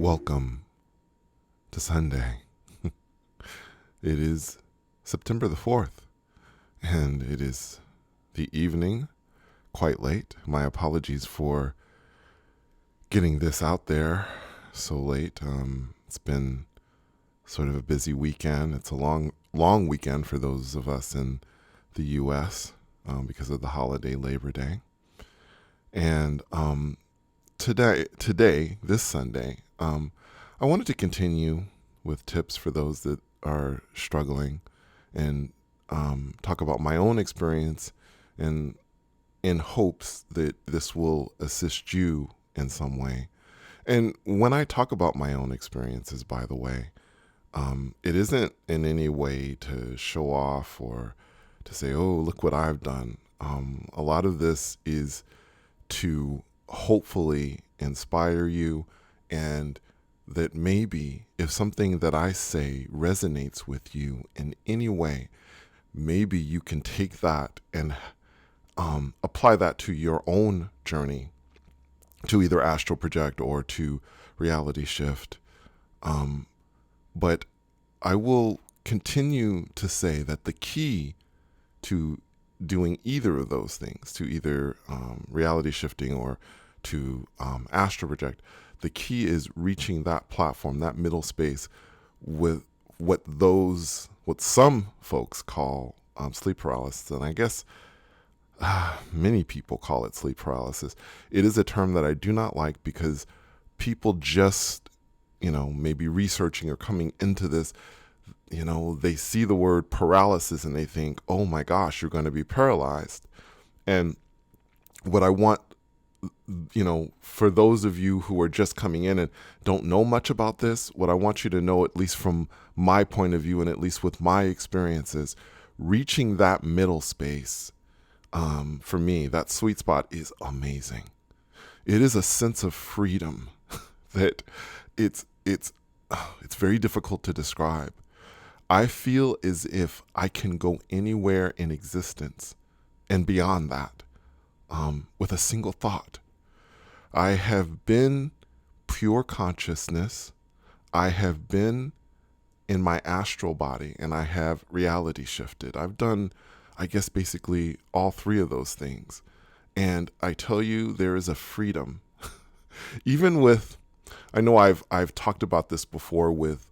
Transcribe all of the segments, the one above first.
Welcome to Sunday. It is September the 4th, and it is the evening, quite late. My apologies for getting this out there so late. It's been sort of a busy weekend. It's a long weekend for those of us in the U.S. Because of the holiday Labor Day. And today, this Sunday, I wanted to continue with tips for those that are struggling and talk about my own experience and in hopes that this will assist you in some way. And when I talk about my own experiences, by the way, it isn't in any way to show off or to say, oh, look what I've done. A lot of this is to hopefully inspire you, and that maybe if something that I say resonates with you in any way, maybe you can take that and apply that to your own journey to either astral project or to reality shift. But I will continue to say that the key to doing either of those things, to either reality shifting or to astral project, the key is reaching that platform, that middle space, with what some folks call sleep paralysis. And I guess many people call it sleep paralysis. It is a term that I do not like because people just, maybe researching or coming into this, they see the word paralysis and they think, oh my gosh, you're going to be paralyzed. And what I want, for those of you who are just coming in and don't know much about this, what I want you to know, at least from my point of view and at least with my experiences, reaching that middle space, for me, that sweet spot is amazing. It is a sense of freedom that it's very difficult to describe. I feel as if I can go anywhere in existence and beyond that with a single thought. I have been pure consciousness. I have been in my astral body, and I have reality shifted. I've done, I guess, basically all three of those things. And I tell you, there is a freedom. Even with, I know I've talked about this before with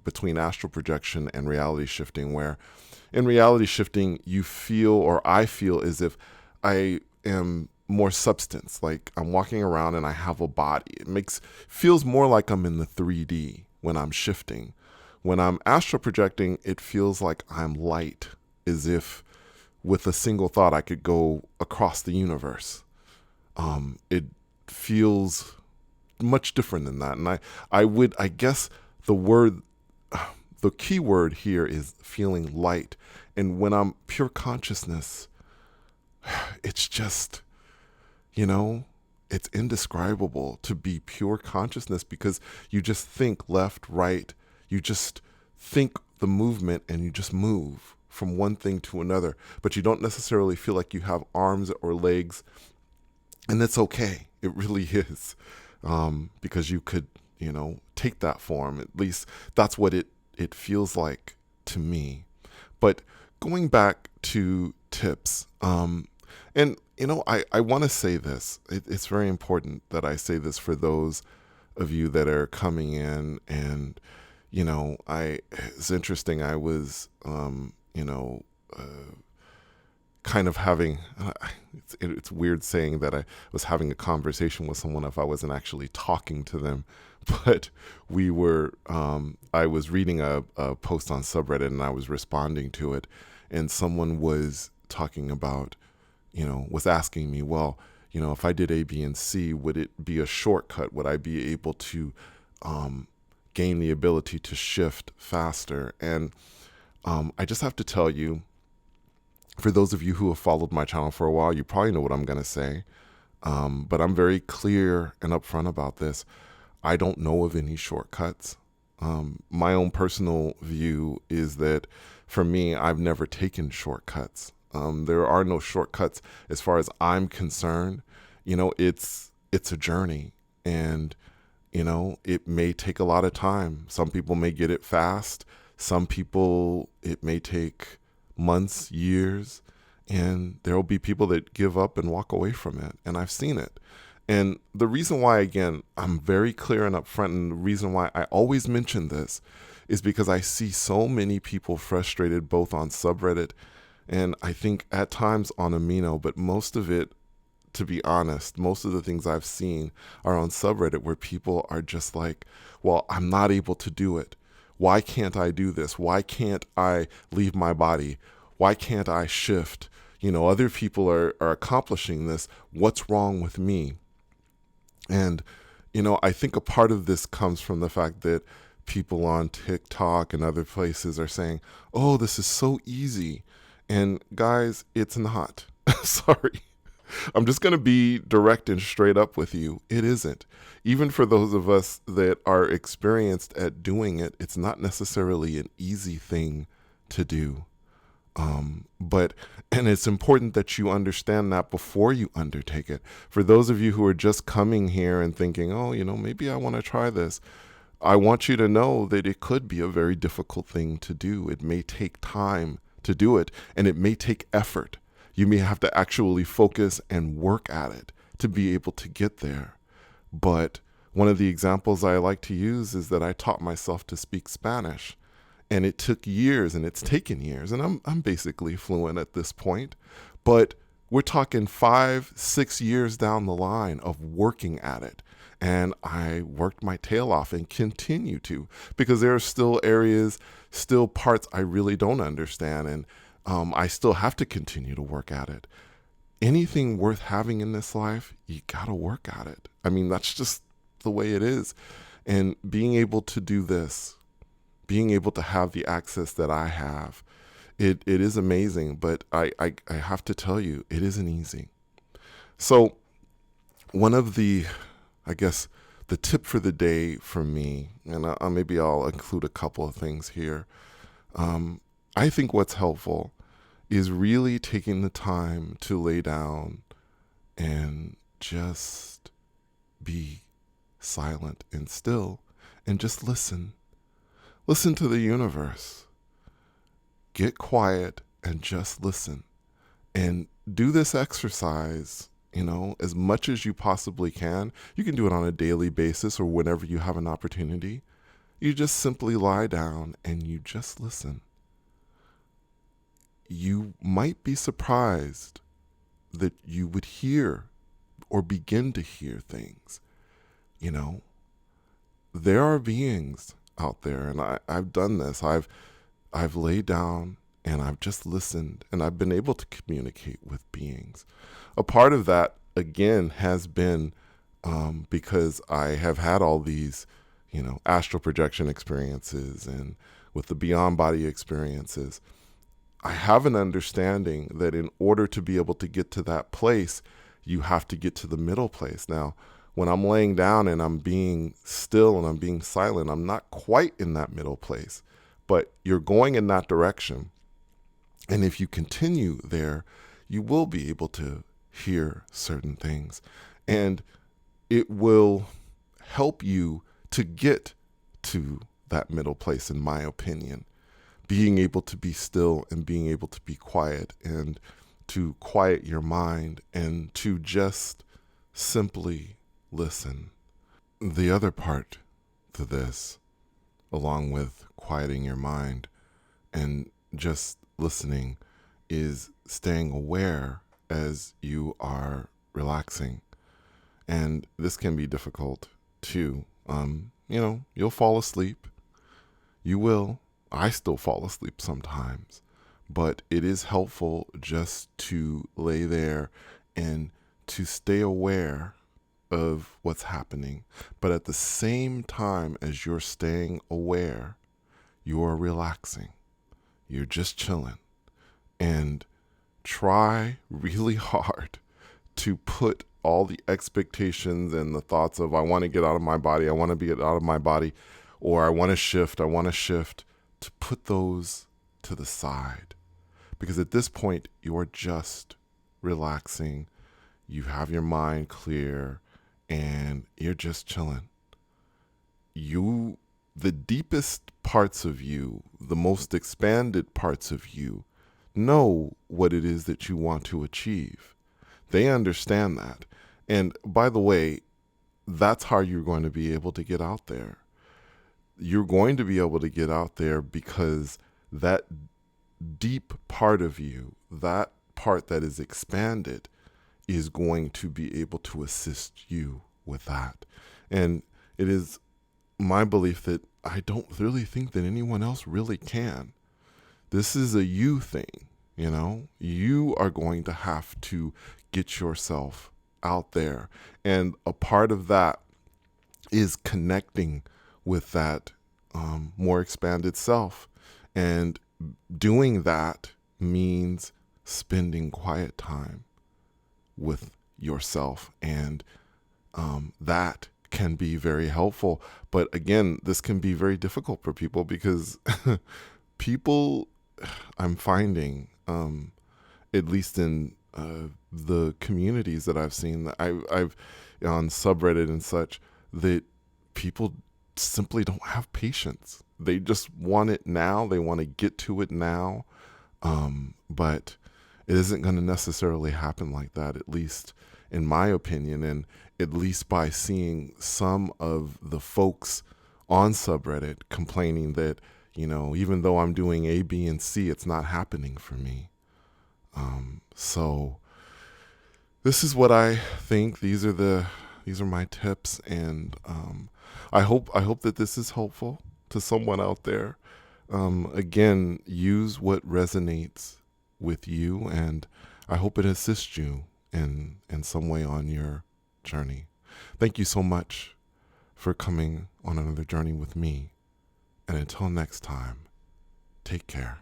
between astral projection and reality shifting, where in reality shifting, you feel, or I feel, as if I am more substance, like I'm walking around and I have a body. Feels more like I'm in the 3D when I'm shifting. When I'm astral projecting, it feels like I'm light, as if with a single thought I could go across the universe. It feels much different than that. And I guess the key word here is feeling light. And when I'm pure consciousness, it's just, it's indescribable to be pure consciousness, because you just think left, right. You just think the movement and you just move from one thing to another, but you don't necessarily feel like you have arms or legs. And it's okay. It really is. Because you could, take that form. At least that's what it feels like to me. But going back to tips, and, I want to say this. It's very important that I say this for those of you that are coming in. And, it's interesting. I was, kind of having, it's weird saying that I was having a conversation with someone if I wasn't actually talking to them, but I was reading a post on subreddit and I was responding to it, and someone was talking about, was asking me, well, if I did A, B, and C, would it be a shortcut? Would I be able to gain the ability to shift faster? And I just have to tell you, for those of you who have followed my channel for a while, you probably know what I'm going to say. But I'm very clear and upfront about this. I don't know of any shortcuts. My own personal view is that for me, I've never taken shortcuts. There are no shortcuts as far as I'm concerned. It's a journey, and It may take a lot of time. Some people may get it fast. Some people, it may take months, years, and there will be people that give up and walk away from it. And I've seen it. And the reason why, again, I'm very clear and upfront, and the reason why I always mention this is because I see so many people frustrated both on subreddit and I think at times on Amino, but most of it, to be honest, most of the things I've seen are on subreddit where people are just like, well, I'm not able to do it. Why can't I do this? Why can't I leave my body? Why can't I shift? Other people are accomplishing this. What's wrong with me? And, I think a part of this comes from the fact that people on TikTok and other places are saying, oh, this is so easy. And guys, it's not. Sorry. I'm just going to be direct and straight up with you. It isn't. Even for those of us that are experienced at doing it, it's not necessarily an easy thing to do. And it's important that you understand that before you undertake it. For those of you who are just coming here and thinking, oh, maybe I want to try this, I want you to know that it could be a very difficult thing to do. It may take time to do it, and it may take effort. You may have to actually focus and work at it to be able to get there. But one of the examples I like to use is that I taught myself to speak Spanish. And it took years, and it's taken years, and I'm basically fluent at this point. But we're talking 5-6 years down the line of working at it. And I worked my tail off and continue to, because there are still areas, still parts I really don't understand. And I still have to continue to work at it. Anything worth having in this life, you got to work at it. I mean, that's just the way it is. And being able to do this, being able to have the access that I have, it is amazing. But I have to tell you, it isn't easy. So one of the, I guess, the tip for the day for me, and maybe I'll include a couple of things here. I think what's helpful is really taking the time to lay down and just be silent and still and just listen. Listen to the universe. Get quiet and just listen. And do this exercise, as much as you possibly can. You can do it on a daily basis or whenever you have an opportunity. You just simply lie down and you just listen. You might be surprised that you would hear or begin to hear things. There are beings out there, and I've done this. I've laid down and I've just listened, and I've been able to communicate with beings. A part of that, again, has been because I have had all these, astral projection experiences and with the beyond body experiences. I have an understanding that in order to be able to get to that place, you have to get to the middle place. Now, when I'm laying down and I'm being still and I'm being silent, I'm not quite in that middle place, but you're going in that direction. And if you continue there, you will be able to hear certain things, and it will help you to get to that middle place, in my opinion. Being able to be still and being able to be quiet and to quiet your mind and to just simply listen. The other part to this, along with quieting your mind and just listening, is staying aware as you are relaxing. And this can be difficult too. You'll fall asleep. You will. I still fall asleep sometimes, but it is helpful just to lay there and to stay aware of what's happening. But at the same time as you're staying aware, you're relaxing. You're just chilling. And try really hard to put all the expectations and the thoughts of, I want to get out of my body, I want to get out of my body, or I want to shift, to put those to the side. Because at this point, you're just relaxing. You have your mind clear and you're just chilling. you, the deepest parts of you, the most expanded parts of you, know what it is that you want to achieve. They understand that. And by the way, that's how you're going to be able to get out there. You're going to be able to get out there because that deep part of you, that part that is expanded, is going to be able to assist you with that. And it is my belief that I don't really think that anyone else really can. This is a you thing, you know? You are going to have to get yourself out there. And a part of that is connecting with that more expanded self. And doing that means spending quiet time with yourself. And that can be very helpful. But again, this can be very difficult for people because people, I'm finding, at least in the communities that I've seen, that I've on subreddit and such, that people simply don't have patience. They just want it now. They want to get to it now. But it isn't going to necessarily happen like that, at least in my opinion, and at least by seeing some of the folks on subreddit complaining that, you know, even though I'm doing A, B, and C, it's not happening for me. So this is what I think. These are my tips, and I hope that this is helpful to someone out there. Again, use what resonates with you, and I hope it assists you in some way on your journey. Thank you so much for coming on another journey with me. And until next time, take care.